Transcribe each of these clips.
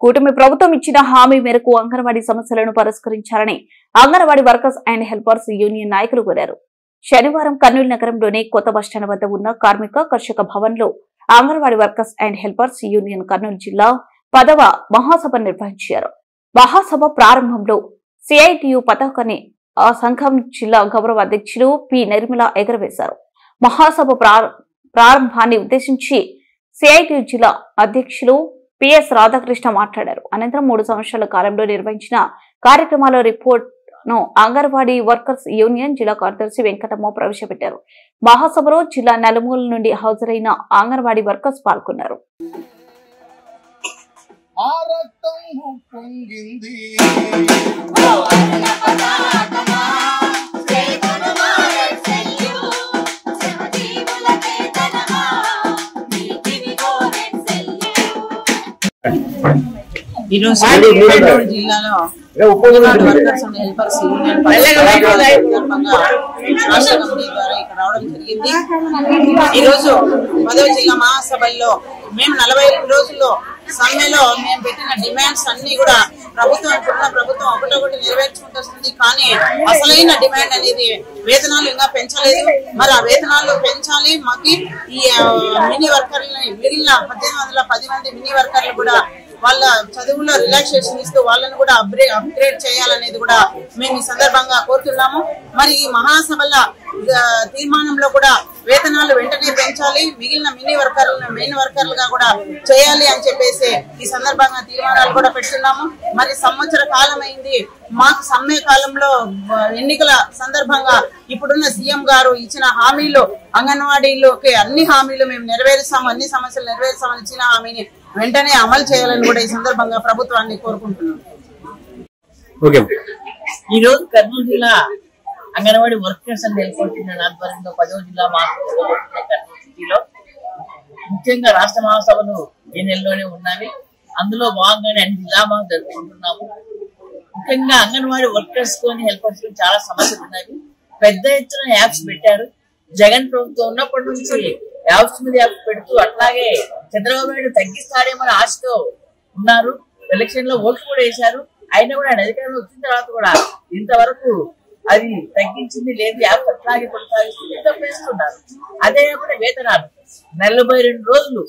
కూటమి ప్రభుత్వం ఇచ్చిన హామీ మేరకు అంగన్వాడీ సమస్యలను పరిష్కరించాలని anganwadi workers and helpers union నాయకులు కోరారు. శనివారం కర్నూలు నగరంలోని కొత్త బస్టాండ్ వద్ద ఉన్న కార్మిక కర్షక భవన్ లో anganwadi workers and helpers union Kurnool జిల్లా 10వ మహాసభ నిర్వహించారు. మహాసభ ప్రారంభంలో సిఐటియు పతాకాన్ని ఆ సంఘం జిల్లా గౌరవ అధ్యక్షులు పి నిర్మల ఎగరవేశారు. మహాసభ ప్రారంభాన్ని ఉద్దేశించి సిఐటియు జిల్లా అధ్యక్షులు పిఎస్ రాధాకృష్ణ మాట్లాడారు. అనంతరం 3 సంవత్సరాల కాలంలో నిర్వహించిన కార్యక్రమాల రిపోర్ట్ ను అంగన్వాడీ వర్కర్స్ యూనియన్ జిల్లా కార్యదర్శి వెంకటమ్మ ప్రవేశపెట్టారు. మహాసభలో జిల్లా నలుమూల నుండి హాజరైన అంగన్వాడీ వర్కర్స్ పాల్గొన్నారు. ఈరోజు కర్నూలు జిల్లాలో వర్కర్స్ అండ్ హెల్పర్స్ యూనియన్ రాష్ట్ర కమిటీ ద్వారా ఇక్కడ రావడం జరిగింది. ఈరోజు 10వ జిల్లా మహాసభల్లో మేము 45 రోజుల్లో సమ్మెలో మేము పెట్టిన డిమాండ్స్ అన్ని కూడా ప్రభుత్వం ఒకటొకటి నెరవేర్చుకుంటూ వస్తుంది. కానీ అసలైన డిమాండ్ అనేది వేతనాలు ఇంకా పెంచలేదు. మరి ఆ వేతనాలు పెంచాలి. మాకు ఈ మినీ వర్కర్లని మిగిలిన 1810 మంది మినీ వర్కర్లు కూడా వాళ్ళ చదువులో రిలాక్సేషన్ ఇస్తూ వాళ్ళని కూడా అప్గ్రేడ్ చేయాలనేది కూడా మేము ఈ సందర్భంగా కోరుతున్నాము. మరి ఈ మహాసభల తీర్మానంలో కూడా వేతనాలు వెంటనే పెంచాలి, మిగిలిన మినీ వర్కర్లను మెయిన్ వర్కర్లుగా కూడా చేయాలి అని చెప్పేసి ఈ సందర్భంగా తీర్మానాలు కూడా పెడుతున్నాము. మరి సంవత్సర కాలం అయింది. మాకు సమ్మె కాలంలో ఎన్నికల సందర్భంగా ఇప్పుడున్న సీఎం గారు ఇచ్చిన హామీలు అంగన్వాడీలోకి అన్ని హామీలు మేము నెరవేరుస్తాము, అన్ని సమస్యలు నెరవేరుస్తామని ఇచ్చిన హామీని వెంటనే అమలు చేయాలని కూడా ఈ సందర్భంగా ప్రభుత్వాన్ని కోరుకుంటున్నాం. ఈ రోజు కర్నూలు జిల్లా anganwadi workers and helpers union ఆధ్వర్యంలో 10వ జిల్లా కర్నూలు సిటీలో ముఖ్యంగా రాష్ట్ర మహాసభలు ఈ నెలలోనే ఉన్నవి. అందులో భాగంగానే అన్ని జిల్లా మహాసభలు జరుపుకుంటున్నాము. ముఖ్యంగా అంగన్వాడీ వర్కర్స్ కొని హెల్పర్స్ చాలా సమస్యలు ఉన్నవి. పెద్ద ఎత్తున యాప్స్ పెట్టారు. జగన్ ప్రభుత్వం ఉన్నప్పటి నుంచి యాప్స్ మీద యాప్స్ పెడుతూ అట్లాగే చంద్రబాబు నాయుడు తగ్గిస్తాడేమని ఆశతో ఉన్నారు. ఎలక్షన్ లో ఓట్లు కూడా వేశారు. అయినా కూడా ఆయన అధికారంలో వచ్చిన తర్వాత కూడా ఇంతవరకు అది తగ్గించింది లేదు. యాప్స్ అట్లాగే కొనసాగిస్తూ పెంచుతున్నారు. అదే కాకుండా వేతనాలు 42 రోజులు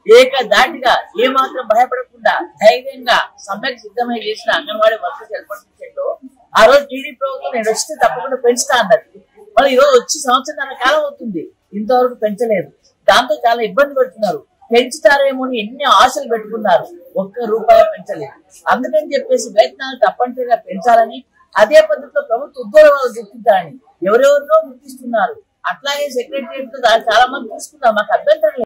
ఏకదాటిగా ఏమాత్రం భయపడకుండా ధైర్యంగా సమ్మెకు సిద్ధమై చేసిన అంగన్వాడీ వర్కర్స్ హెల్పర్స్ విషయంలో ఆ రోజు టీడీ ప్రభుత్వం నేను వస్తే తప్పకుండా పెంచుతా అన్నది. మరి ఈ రోజు వచ్చి సంవత్సరాల కాలం అవుతుంది, ఇంతవరకు పెంచలేదు. దాంతో చాలా ఇబ్బంది పడుతున్నారు. పెంచుతారేమో అని ఎన్ని ఆశలు పెట్టుకున్నారు, ₹1 పెంచలేదు. అందుకని చెప్పేసి వేతనాలు తప్పనిసరిగా పెంచాలని, అదే పద్ధతిలో ప్రభుత్వ ఉద్యోగాలు గుర్తించాలని ఎవరెవరినో గుర్తిస్తున్నారు. అట్లాగే సెక్రటరియట్ చాలా మంది తీసుకున్నారు. మాకు అభ్యంతరం లేదు.